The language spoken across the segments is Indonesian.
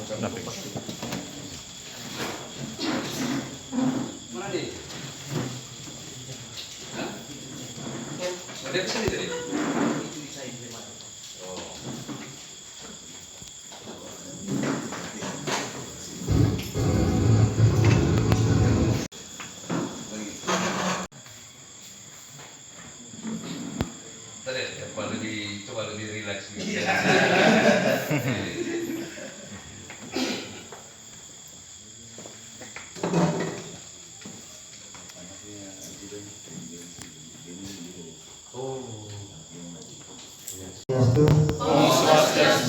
Mana dia? Hah? Oh, dia kesini tadi? Oh. Tadi coba lebih rileks gitu.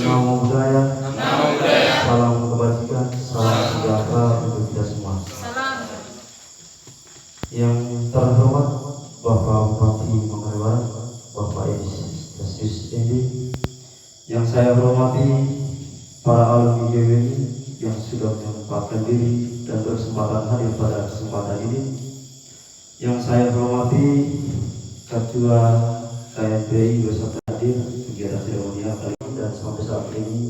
Namo Buddhaya, salam kebajikan, salam sejahtera untuk kita semua. Yang terhormat Bapak Bupati Manggarai Barat, Bapak Yesus Endi, yang saya hormati para alumni GWI yang sudah menyempatkan diri dan berkesempatan hadir pada kesempatan ini, yang saya hormati Ketua KNPI beserta hadir kegiatan seremonial kali ini dan sampai saat ini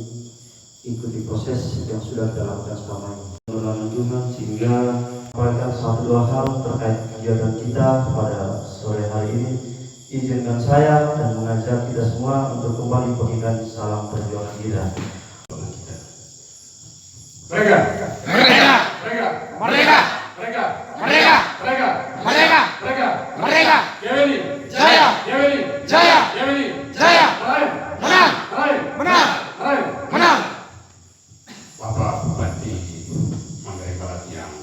ikuti proses yang sudah kita lakukan selama ini. Berlanjutkan sehingga menyampaikan satu dua hal terkait kegiatan kita pada sore hari ini. Izinkan saya dan mengajak kita semua untuk kembali mengingat salam perjuangan kita. Mereka, Merdeka! mereka, Merdeka! mereka, Merdeka! mereka, Merdeka! mereka, Merdeka! GWI, Jaya! GWI, Jaya! GWI, Jaya! meraih, Menang! meraih, Menang! meraih. Menang! Bapak Bupati Manggarai Barat yang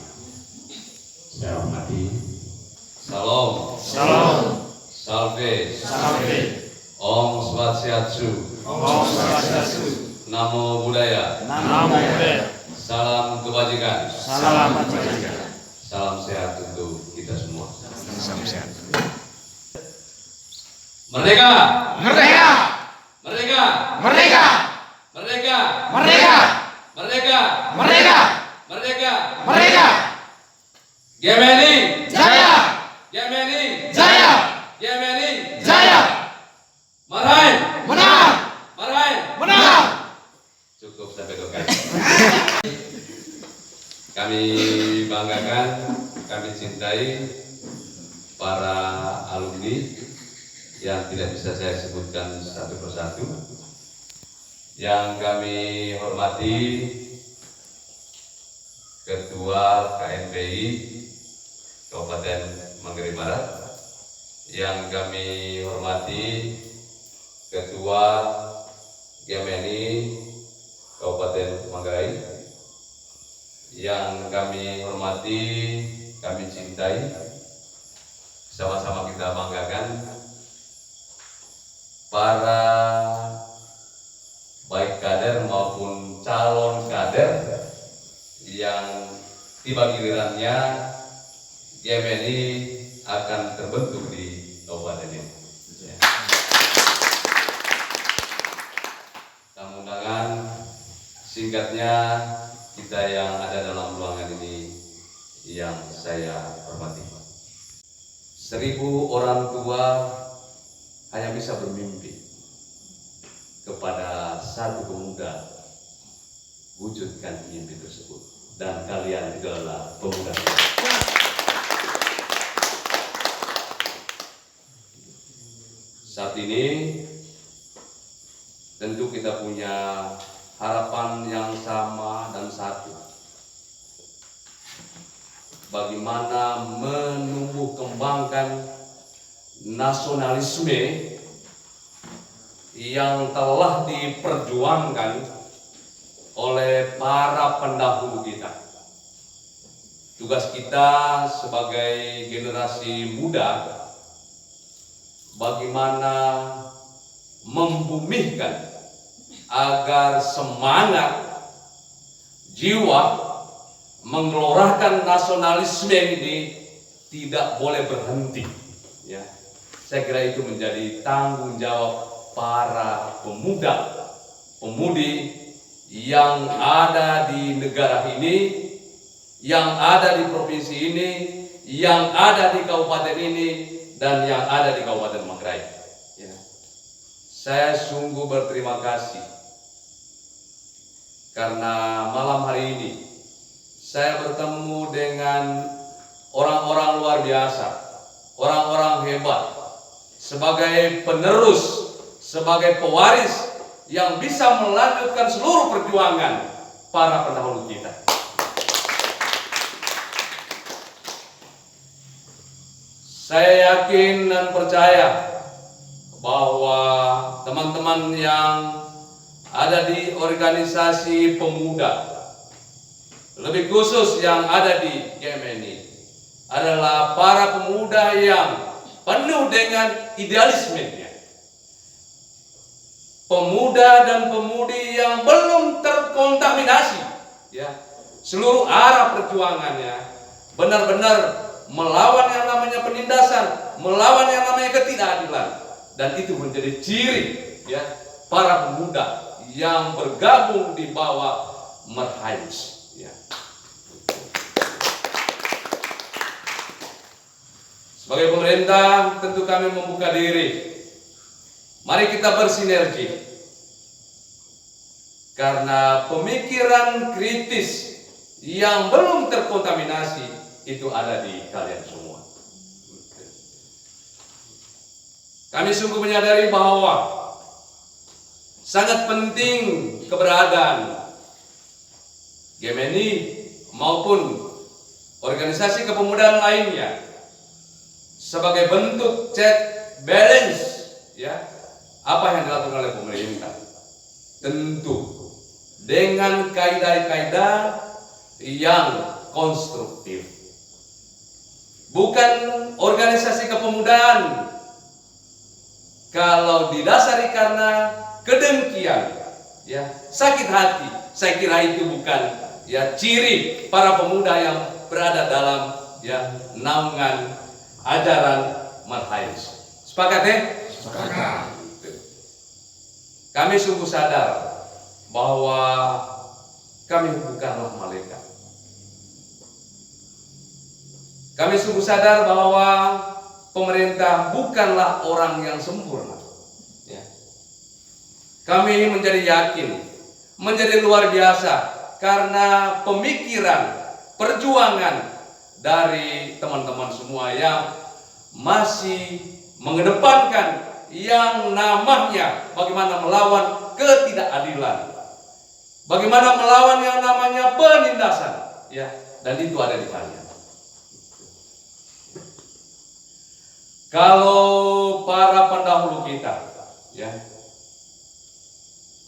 saya hormati, Salam. Salam! Salve. Salve! Om Swastiastu. Om Swastiastu! Namo Buddhaya. Namo Buddhaya! Salam kebajikan. Salam kebajikan! Salam sehat untuk kita semua. Salam sehat! Merdeka! Merdeka! Merdeka! Merdeka! Merdeka! Merdeka! Merdeka! Merdeka! Merdeka! Merdeka! Gemeni! Jaya! Gemeni! Jaya! Gemeni! Jaya! Marahin! Menang! Marahin! Menang! Cukup sampai 2 kali. Kami banggakan, kami cintai para alumni yang tidak bisa saya sebutkan satu persatu. Yang kami hormati Ketua KNPI Kabupaten Manggarai Barat, yang kami hormati Ketua GMNI Kabupaten Manggarai, yang kami hormati, kami cintai, sama-sama kita banggakan para baik kader maupun calon kader yang tiba gilirannya GMNI akan terbentuk di kabupaten ini. Mudah-mudahan singkatnya kita yang ada dalam ruangan ini yang saya hormati. 1000 orang tua hanya bisa bermimpi kepada satu pemuda, wujudkan mimpi tersebut, dan kalian itu adalah pemuda. Saat ini tentu kita punya harapan yang sama dan satu. Bagaimana menumbuh kembangkan nasionalisme yang telah diperjuangkan oleh para pendahulu kita. Tugas kita sebagai generasi muda, bagaimana membumihkan agar semangat jiwa menggelorakan nasionalisme ini tidak boleh berhenti. Ya, saya kira itu menjadi tanggung jawab para pemuda, pemudi yang ada di negara ini, yang ada di provinsi ini, yang ada di kabupaten ini, dan yang ada di Kabupaten Manggarai. Ya. Saya sungguh berterima kasih karena malam hari ini saya bertemu dengan orang-orang luar biasa, orang-orang hebat, sebagai penerus, sebagai pewaris yang bisa melanjutkan seluruh perjuangan para pendahulu kita. Saya yakin dan percaya bahwa teman-teman yang ada di organisasi pemuda, lebih khusus yang ada di GMNI, adalah para pemuda yang penuh dengan idealismenya. Pemuda dan pemudi yang belum terkontaminasi, ya, seluruh arah perjuangannya benar-benar melawan yang namanya penindasan, melawan yang namanya ketidakadilan, dan itu menjadi ciri, ya, para pemuda yang bergabung di bawah Marhaius, ya. Sebagai pemerintah tentu kami membuka diri. Mari kita bersinergi, karena pemikiran kritis yang belum terkontaminasi itu ada di kalian semua. Kami sungguh menyadari bahwa sangat penting keberadaan GMNI maupun organisasi kepemudaan lainnya sebagai bentuk check balance, ya, apa yang dilakukan oleh pemerintah, tentu dengan kaidah-kaidah yang konstruktif. Bukan organisasi kepemudaan kalau didasari karena kedengkian, ya, sakit hati, saya kira itu bukan, ya, ciri para pemuda yang berada dalam, ya, naungan ajaran Marhaius. Sepakat, ya? Sepakat. Kami sungguh sadar bahwa kami bukanlah malaikat. Kami sungguh sadar bahwa pemerintah bukanlah orang yang sempurna, ya. Kami menjadi yakin, menjadi luar biasa karena pemikiran, perjuangan dari teman-teman semua yang masih mengedepankan yang namanya bagaimana melawan ketidakadilan, bagaimana melawan yang namanya penindasan, ya, dan itu ada di kalian. Kalau para pendahulu kita, ya,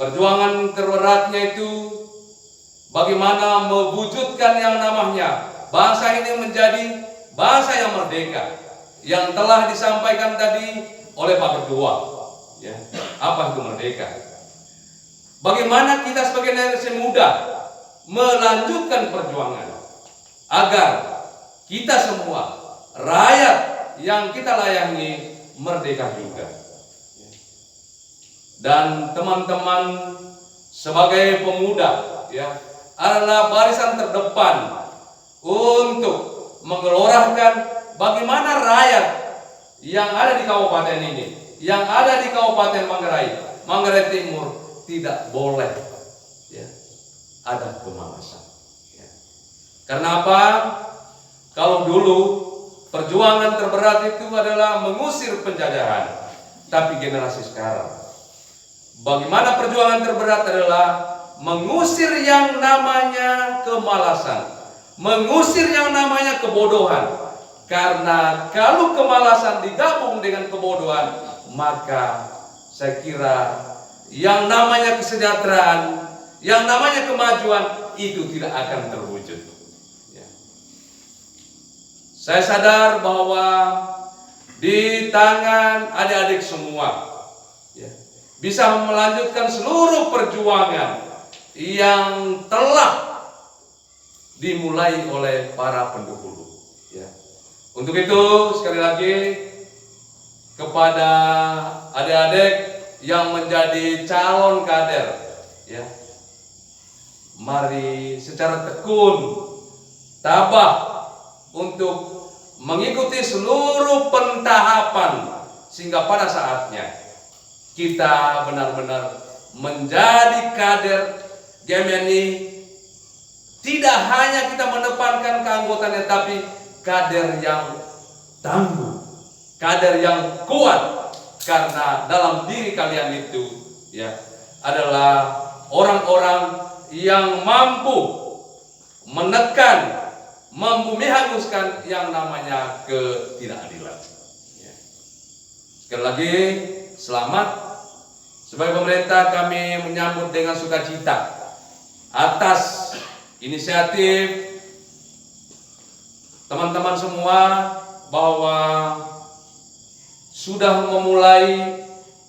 perjuangan terberatnya itu bagaimana mewujudkan yang namanya bangsa ini menjadi bangsa yang merdeka, yang telah disampaikan tadi oleh Pak Ketua, ya, apa itu merdeka? Bagaimana kita sebagai generasi muda melanjutkan perjuangan agar kita semua rakyat yang kita layani merdeka juga. Dan teman-teman sebagai pemuda, ya, adalah barisan terdepan untuk menggelorahkan bagaimana rakyat yang ada di kabupaten ini, yang ada di Kabupaten Manggarai Timur tidak boleh, ya, ada kemalasan, ya. Karena apa? Kalau dulu perjuangan terberat itu adalah mengusir penjajahan, tapi generasi sekarang, bagaimana perjuangan terberat adalah mengusir yang namanya kemalasan, mengusir yang namanya kebodohan. Karena kalau kemalasan digabung dengan kebodohan, maka saya kira yang namanya kesejahteraan, yang namanya kemajuan itu tidak akan terwujud, ya. Saya sadar bahwa di tangan adik-adik semua, ya, bisa melanjutkan seluruh perjuangan yang telah dimulai oleh para pendahulu, ya. Untuk itu sekali lagi kepada adik-adik yang menjadi calon kader, ya, mari secara tekun, tabah untuk mengikuti seluruh pentahapan sehingga pada saatnya kita benar-benar menjadi kader GMNI tidak hanya kita mendepankan keanggotaannya, tapi kader yang tangguh, kader yang kuat, karena dalam diri kalian itu ya adalah orang-orang yang mampu menekan, mampu menghanguskan yang namanya ketidakadilan. Ya. Sekali lagi, selamat. Sebagai pemerintah kami menyambut dengan sukacita atas inisiatif teman-teman semua bahwa sudah memulai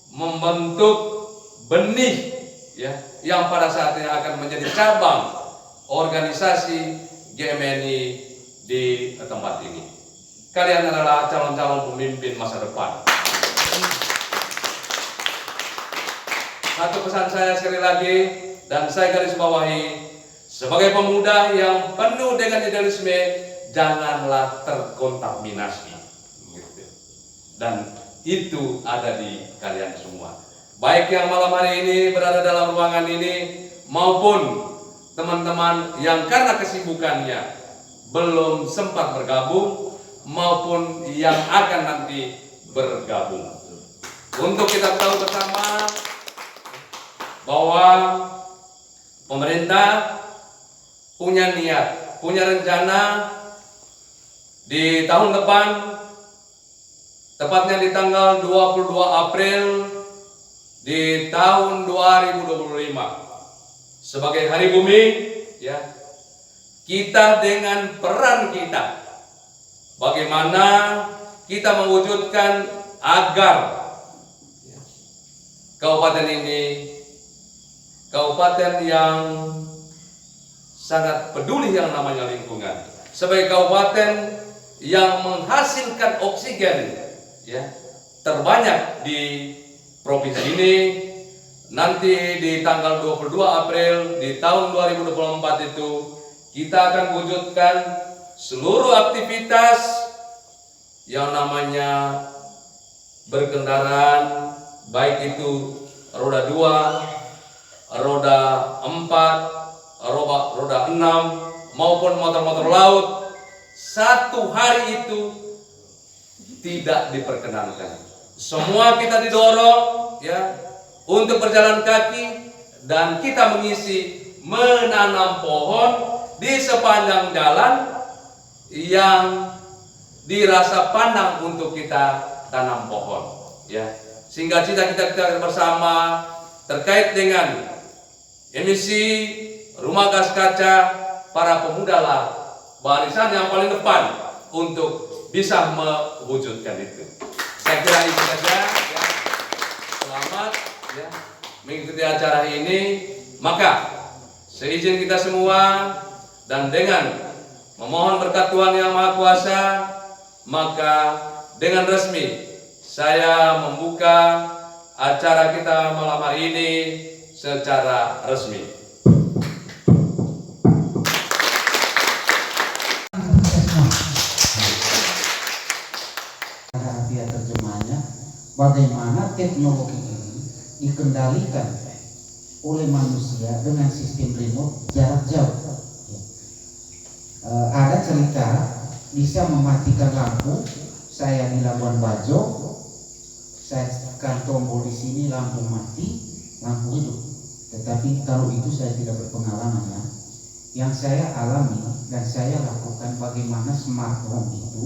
membentuk benih ya yang pada saatnya akan menjadi cabang organisasi GMNI di tempat ini. Kalian adalah calon-calon pemimpin masa depan. Satu pesan saya sekali lagi, dan saya garis bawahi, sebagai pemuda yang penuh dengan idealisme, janganlah terkontaminasi. Dan itu ada di kalian semua. Baik yang malam hari ini berada dalam ruangan ini, maupun teman-teman yang karena kesibukannya belum sempat bergabung, maupun yang akan nanti bergabung. Untuk kita tahu bersama bahwa pemerintah punya niat, punya rencana di tahun depan, tepatnya di tanggal 22 April di tahun 2025 sebagai Hari Bumi ya. Kita dengan peran kita bagaimana kita mewujudkan agar kabupaten ini kabupaten yang sangat peduli yang namanya lingkungan, sebagai kabupaten yang menghasilkan oksigen ya terbanyak di provinsi ini. Nanti di tanggal 22 April di tahun 2024 itu kita akan wujudkan seluruh aktivitas yang namanya berkendaraan, baik itu roda 2, roda 4, roda 6 maupun motor-motor laut, satu hari itu tidak diperkenankan. Semua kita didorong ya untuk berjalan kaki, dan kita mengisi menanam pohon di sepanjang jalan yang dirasa pandang untuk kita tanam pohon ya, sehingga cita-cita kita bersama terkait dengan emisi rumah gas kaca, para pemuda lah barisan yang paling depan untuk bisa mewujudkan itu. Saya kira itu saja ya. Selamat ya mengikuti acara ini. Maka seizin kita semua dan dengan memohon berkat Tuhan Yang Maha Kuasa, maka dengan resmi saya membuka acara kita malam hari ini secara resmi. Via terjemahnya, bagaimana teknologi ini dikendalikan oleh manusia dengan sistem remote jarak jauh. Ada cerita bisa mematikan lampu. Saya di Labuan Bajo, saya tekan tombol di sini, lampu mati, lampu hidup. Tetapi kalau itu saya tidak berpengalaman ya. Yang saya alami dan saya lakukan, bagaimana smart home itu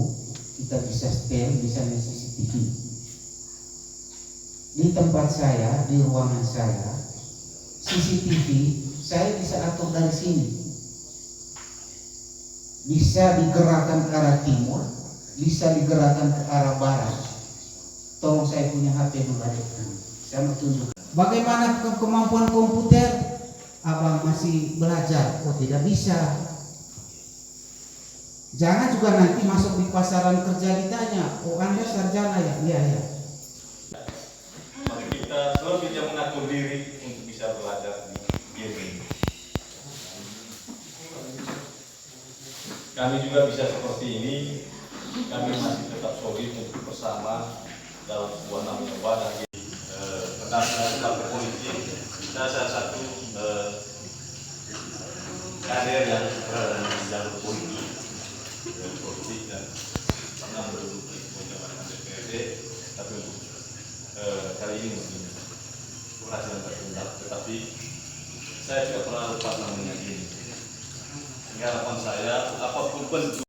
kita bisa setel, bisa CCTV. Di tempat saya, di ruangan saya, CCTV saya bisa atur dari sini. Bisa digerakkan ke arah timur, bisa digerakkan ke arah barat. Tolong saya punya HP dulu, saya mau tunjuk. Bagaimana kemampuan komputer? Abang masih belajar, oh tidak bisa. Jangan juga nanti masuk di pasaran kerja ditanya, oh Anda sarjana ya? Iya ya. Kita selalu bisa mengatur diri untuk bisa belajar di game. Kami juga bisa seperti ini. Kami masih tetap solid untuk bersama dalam sebuah namanya wadah. Tentang partai politik, kita salah satu kader yang berada di jalur politik dan pernah menduduki sebuah jabatan DPRD, tapi untuk kali ini mungkin berhasil tertunda. Tetapi saya tidak pernah lupa namanya ini. Harapan saya apapun bentuk